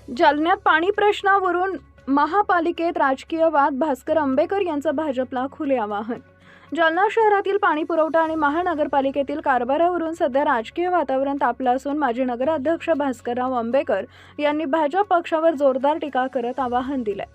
जालन्यात पाणी प्रश्नावरून महापालिकेत राजकीय वाद, भास्कर अंबेकर यांचं भाजपला खुले आवाहन. जालना शहरातील पाणी पुरवठा आणि महानगरपालिकेतील कारभारावरून सध्या राजकीय वातावरण तापलं असून माजी नगराध्यक्ष भास्करराव अंबेकर यांनी भाजप पक्षावर जोरदार टीका करत आवाहन दिलंय.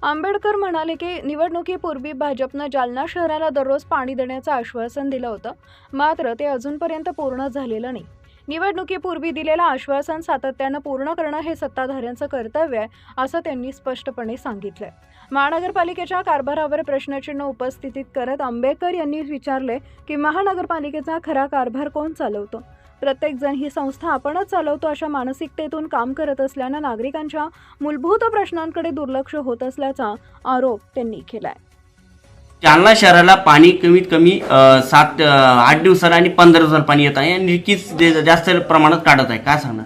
आंबेडकर म्हणाले की निवडणुकीपूर्वी भाजपनं जालना शहराला दररोज पाणी देण्याचं आश्वासन दिलं होतं, मात्र ते अजूनपर्यंत पूर्ण झालेलं नाही. निवडणुकीपूर्वी दिलेलं आश्वासन सातत्यानं पूर्ण करणं हे सत्ताधाऱ्यांचं कर्तव्य आहे, असं त्यांनी स्पष्टपणे सांगितलंय. महानगरपालिकेच्या कारभारावर प्रश्नचिन्ह उपस्थित करत आंबेडकर यांनी विचारले की महानगरपालिकेचा खरा कारभार कोण चालवतो? प्रत्येक जण ही संस्था आपणच चालवतो अशा मानसिकतेतून काम करत असल्यानं नागरिकांच्या मूलभूत प्रश्नांकडे दुर्लक्ष होत असल्याचा आरोप त्यांनी केलाय. जालना शहराला पाणी कमीत कमी 8 दिवसाला आणि 15 दिवसाला पाणी येत आहे आणि नक्कीच जास्त प्रमाणात काढत आहे. काय सांगणार?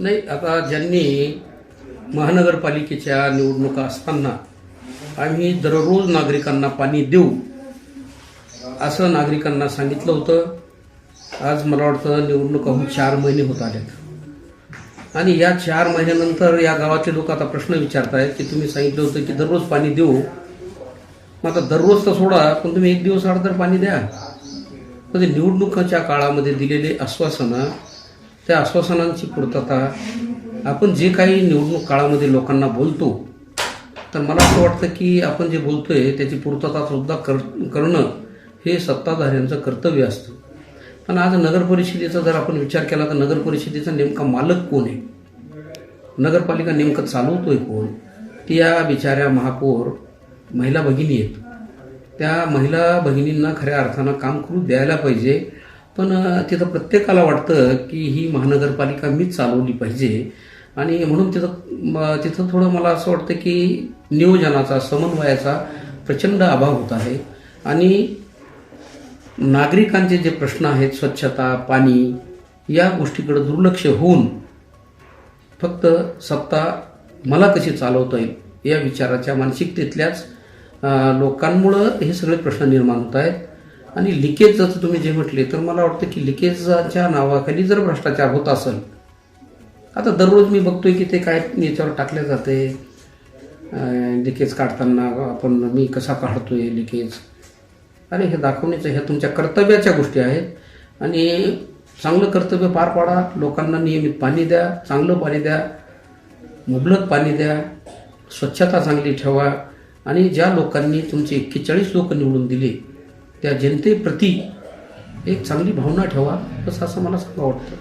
नाही, आता ज्यांनी महानगरपालिकेच्या निवडणुका असताना आम्ही दररोज नागरिकांना पाणी देऊ असं नागरिकांना सांगितलं होतं. आज मला वाटतं निवडणुका होऊन 4 महिने होत आलेत आणि या 4 महिन्यानंतर या गावाचे लोक आता प्रश्न विचारत आहेत की तुम्ही सांगितलं होतं की दररोज पाणी देऊ. मग आता दररोज तर सोडा, पण तुम्ही 1 दिवस आड तर पाणी द्या. म्हणजे निवडणुकाच्या काळामध्ये दिलेले आश्वासनं, त्या आश्वासनांची पूर्तता आपण जे काही निवडणूक काळामध्ये लोकांना बोलतो, तर मला असं वाटतं की आपण जे बोलतोय त्याची पूर्तता सुद्धा करणं हे सत्ताधाऱ्यांचं कर्तव्य असतं. पण आज नगरपरिषदेचा जर आपण विचार केला तर नगरपरिषदेचा नेमका मालक कोण आहे, नगरपालिका नेमकं चालवतोय कोण? ती या बिचाऱ्या महापौर महिला भगिनी आहेत. त्या महिला भगिनींना खऱ्या अर्थानं काम करू द्यायला पाहिजे. पण तिथं प्रत्येकाला वाटतं की ही महानगरपालिका मीच चालवली पाहिजे आणि म्हणून तिथं थोडं मला असं वाटतं की नियोजनाचा, समन्वयाचा प्रचंड अभाव होत आहे आणि नागरिकांचे जे प्रश्न आहेत, स्वच्छता, पाणी, या गोष्टीकडे दुर्लक्ष होऊन फक्त सत्ता मला कशी चालवता येईल या विचाराच्या मानसिकतेतल्याच लोकांमुळं हे सगळे प्रश्न निर्माण होत आहेत. आणि लिकेज जसं तुम्ही जे म्हटले, तर मला वाटतं की लिकेजच्या नावाखाली जर भ्रष्टाचार होत असेल, आता दररोज मी बघतोय की ते काय याच्यावर टाकले जाते, लिकेज काढताना आपण मी कसा काढतोय लिकेज. अरे हे दाखवण्याचं, ह्या तुमच्या कर्तव्याच्या गोष्टी आहेत आणि चांगलं कर्तव्य पार पाडा. लोकांना नियमित पाणी द्या, चांगलं पाणी द्या, मुबलक पाणी द्या, स्वच्छता चांगली ठेवा आणि ज्या लोकांनी तुमचे 41 लोक निवडून दिले त्या जनतेप्रती एक चांगली भावना ठेवा, बस असं मला सांगावं वाटतं.